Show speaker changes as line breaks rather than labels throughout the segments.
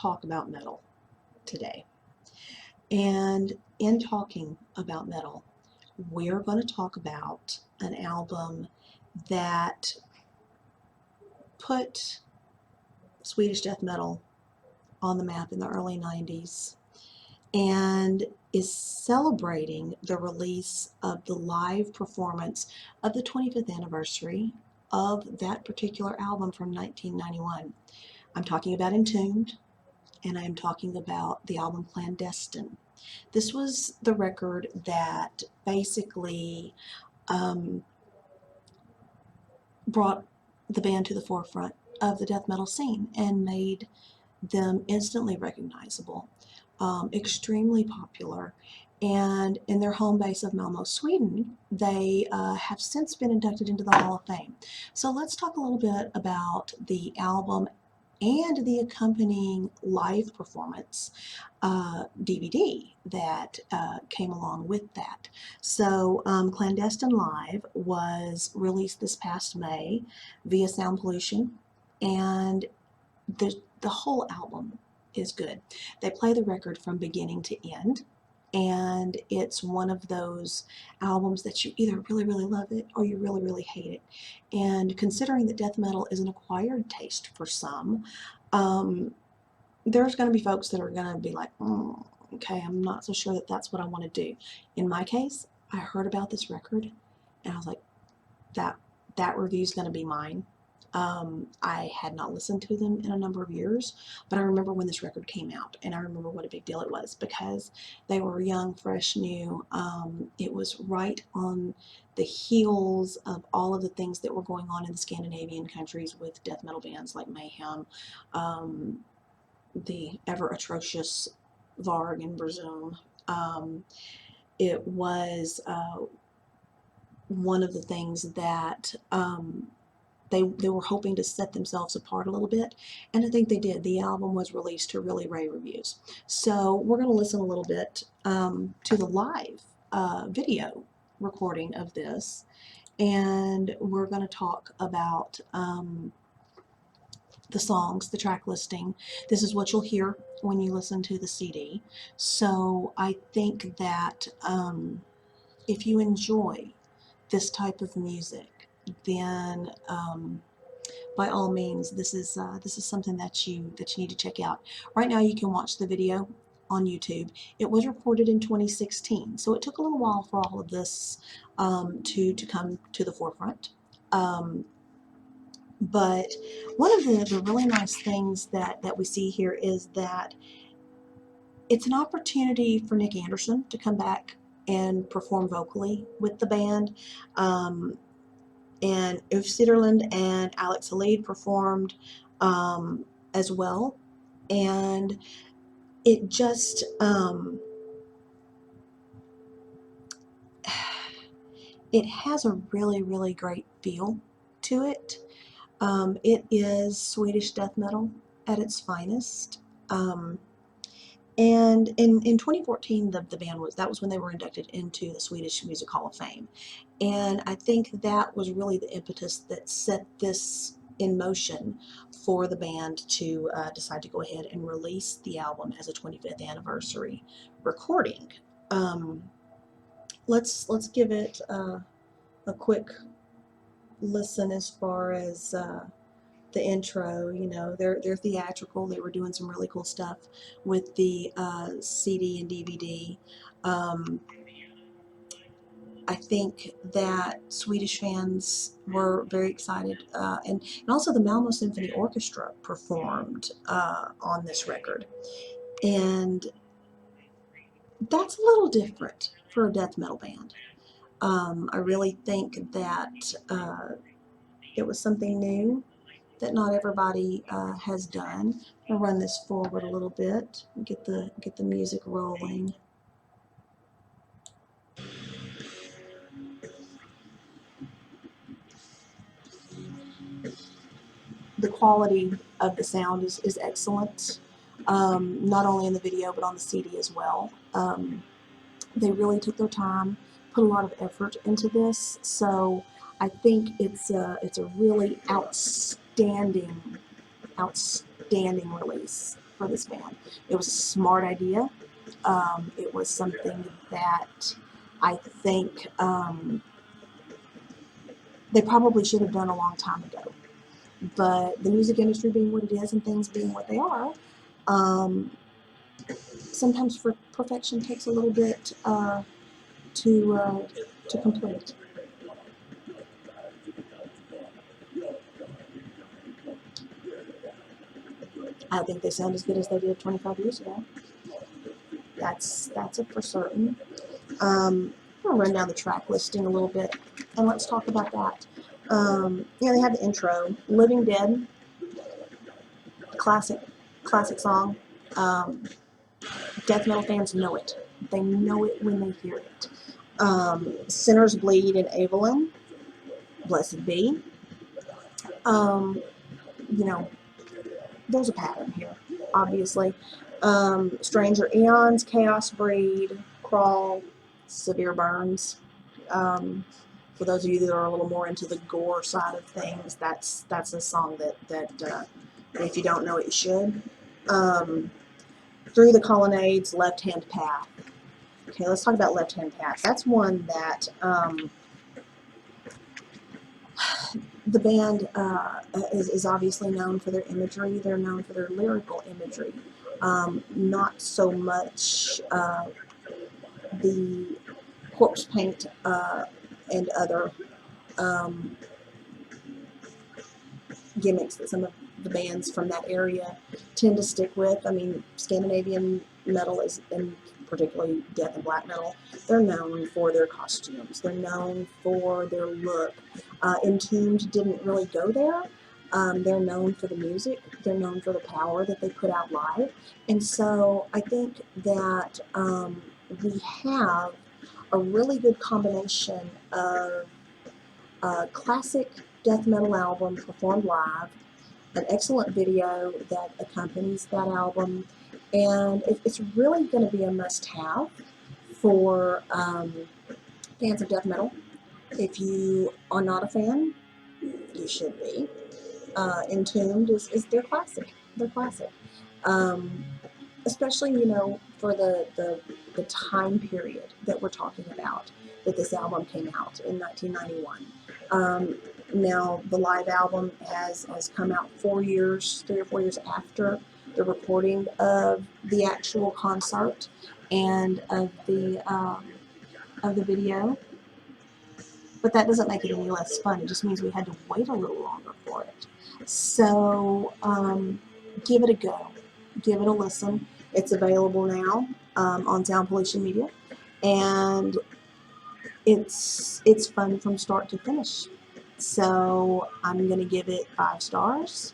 talk about metal today. And in talking about metal, we're going to talk about an album that put Swedish death metal on the map in the early 90s and is celebrating the release of the live performance of the 25th anniversary of that particular album from 1991. I'm talking about Entombed, and I'm talking about the album Clandestine. This was the record that basically brought the band to the forefront of the death metal scene and made them instantly recognizable, extremely popular. And in their home base of Malmö, Sweden, they have since been inducted into the Hall of Fame. So let's talk a little bit about the album and the accompanying live performance DVD that came along with that. So Clandestine Live was released this past May via Sound Pollution, and the whole album is good. They play the record from beginning to end, and it's one of those albums that you either really, really love it or you really, really hate it. And considering that death metal is an acquired taste for some, there's going to be folks that are going to be like, okay, I'm not so sure that that's what I want to do. In my case, I heard about this record, and I was like, that review is going to be mine. I had not listened to them in a number of years, but I remember when this record came out, and I remember what a big deal it was because they were young, fresh, new. It was right on the heels of all of the things that were going on in the Scandinavian countries with death metal bands like Mayhem, the ever atrocious Varg and Brazum. It was one of the things that they were hoping to set themselves apart a little bit, and I think they did. The album was released to really rave reviews. So we're going to listen a little bit to the live video recording of this, and we're going to talk about the songs, the track listing. This is what you'll hear when you listen to the CD. So I think that if you enjoy this type of music, then by all means, this is something that you need to check out. Right now, you can watch the video on YouTube. It was recorded in 2016, so it took a little while for all of this to come to the forefront. But one of the really nice things that we see here is that it's an opportunity for Nick Anderson to come back and perform vocally with the band. And Ulf Sederlund and Alex Halid performed as well, and it just it has a really, really great feel to it. It is Swedish death metal at its finest. And in 2014, the band that was when they were inducted into the Swedish Music Hall of Fame. And I think that was really the impetus that set this in motion for the band to decide to go ahead and release the album as a 25th anniversary recording. Let's give it a quick listen as far as the intro. You know, they're theatrical. They were doing some really cool stuff with the CD and DVD. I think that Swedish fans were very excited, and also the Malmö Symphony Orchestra performed on this record, and that's a little different for a death metal band. I really think that it was something new that not everybody has done. I'll run this forward a little bit and get the music rolling. The quality of the sound is excellent, not only in the video but on the CD as well. They really took their time, put a lot of effort into this, so I think it's a really outstanding release. for this band. It was a smart idea. It was something that I think they probably should have done a long time ago. But the music industry being what it is and things being what they are, sometimes for perfection takes a little bit to complete. I think they sound as good as they did 25 years ago. That's it for certain. I'm gonna run down the track listing a little bit, and let's talk about that. They have the intro, "Living Dead," classic song. Death metal fans know it. They know it when they hear it. "Sinners Bleed" in Evelyn, "Blessed Be." You know, there's a pattern here, obviously. "Stranger Eons," "Chaos Breed," "Crawl," "Severe Burns." For those of you that are a little more into the gore side of things, that's a song that if you don't know it, you should. "Through the Colonnades," "Left Hand Path." Okay, let's talk about "Left Hand Path." That's one that the band is obviously known for their imagery. They're known for their lyrical imagery. Not so much the corpse paint and other gimmicks that some of the bands from that area tend to stick with. I mean, Scandinavian metal is, and particularly death and black metal, they're known for their costumes. They're known for their look. Entombed didn't really go there. They're known for the music. They're known for the power that they put out live. And so I think that we have a really good combination of classic death metal album performed live, an excellent video that accompanies that album, and it's really going to be a must-have for fans of death metal. If you are not a fan, you should be. Entombed is their classic. They're classic. Especially, for the time period that we're talking about, that this album came out in 1991. Now, the live album has come out 3 or 4 years after the recording of the actual concert and of the video. But that doesn't make it any less fun. It just means we had to wait a little longer for it. So give it a go. Give it a listen. It's available now on Sound Pollution Media, and it's fun from start to finish. So I'm going to give it 5 stars.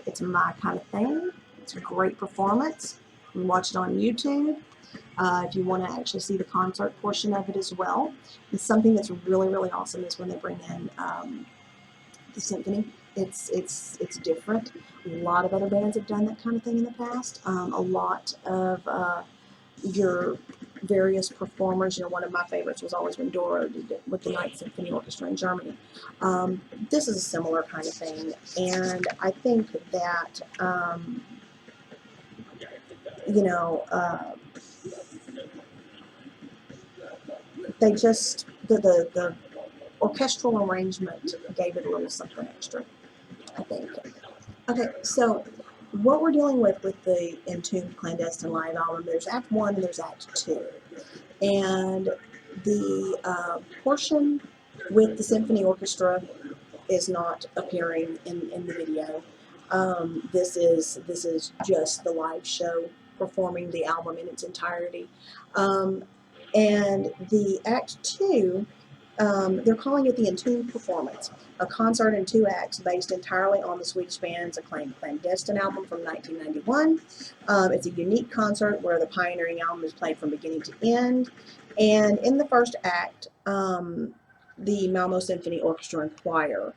It's my kind of thing. It's a great performance. You can watch it on YouTube. If you want to actually see the concert portion of it as well. And something that's really, really awesome is when they bring in the symphony. It's different. A lot of other bands have done that kind of thing in the past. A lot of your various performers, one of my favorites was always when Doro did it with the Night Symphony Orchestra in Germany. This is a similar kind of thing, and I think that they just the orchestral arrangement gave it a little something extra, I think. Okay, so what we're dealing with the Entombed Clandestine live album, there's Act 1 and there's Act 2. And the portion with the symphony orchestra is not appearing in the video. This is just the live show performing the album in its entirety. And the Act 2, they're calling it the Entombed Performance, a concert in 2 acts based entirely on the Swedish band's acclaimed Clandestine album from 1991. It's a unique concert where the pioneering album is played from beginning to end. And in the first act, the Malmo Symphony Orchestra and Choir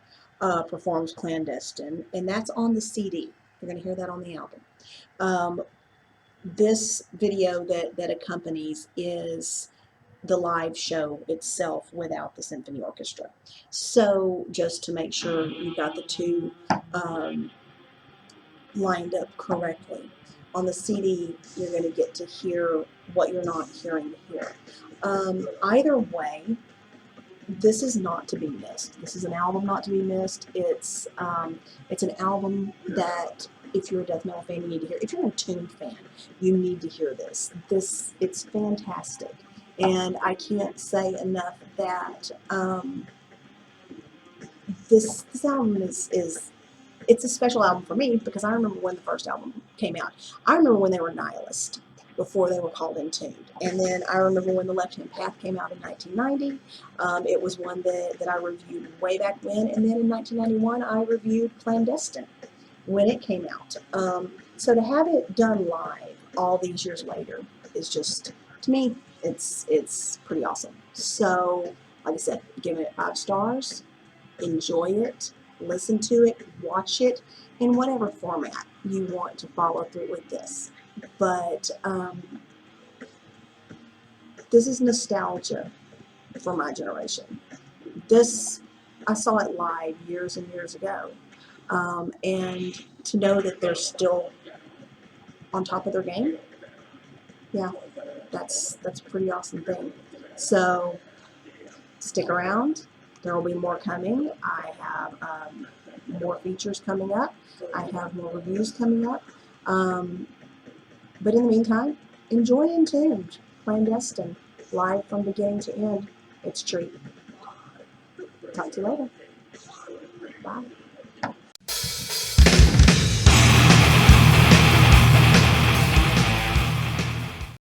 performs Clandestine, and that's on the CD. You're going to hear that on the album. This video that accompanies is the live show itself without the symphony orchestra. So just to make sure you got the two lined up correctly. on the CD, you're going to get to hear what you're not hearing here. Either way, this is not to be missed. This is an album not to be missed. It's an album that if you're a death metal fan, you need to hear. If you're an Entombed fan, you need to hear this. It's fantastic, and I can't say enough that this album is it's a special album for me because I remember when the first album came out. I remember when they were Nihilist before they were called Entombed. And then I remember when The Left Hand Path came out in 1990. It was one that I reviewed way back when. And then in 1991, I reviewed Clandestine when it came out. So to have it done live all these years later is just, to me, it's pretty awesome. So, like I said, give it 5 stars. Enjoy it, listen to it, watch it in whatever format you want to follow through with this. But this is nostalgia for my generation. This, I saw it live years and years ago. And to know that they're still on top of their game, yeah, that's a pretty awesome thing. So stick around. There will be more coming. I have more features coming up. I have more reviews coming up. But in the meantime, enjoy Entombed, Clandestine, live from beginning to end. It's a treat. Talk to you later. Bye.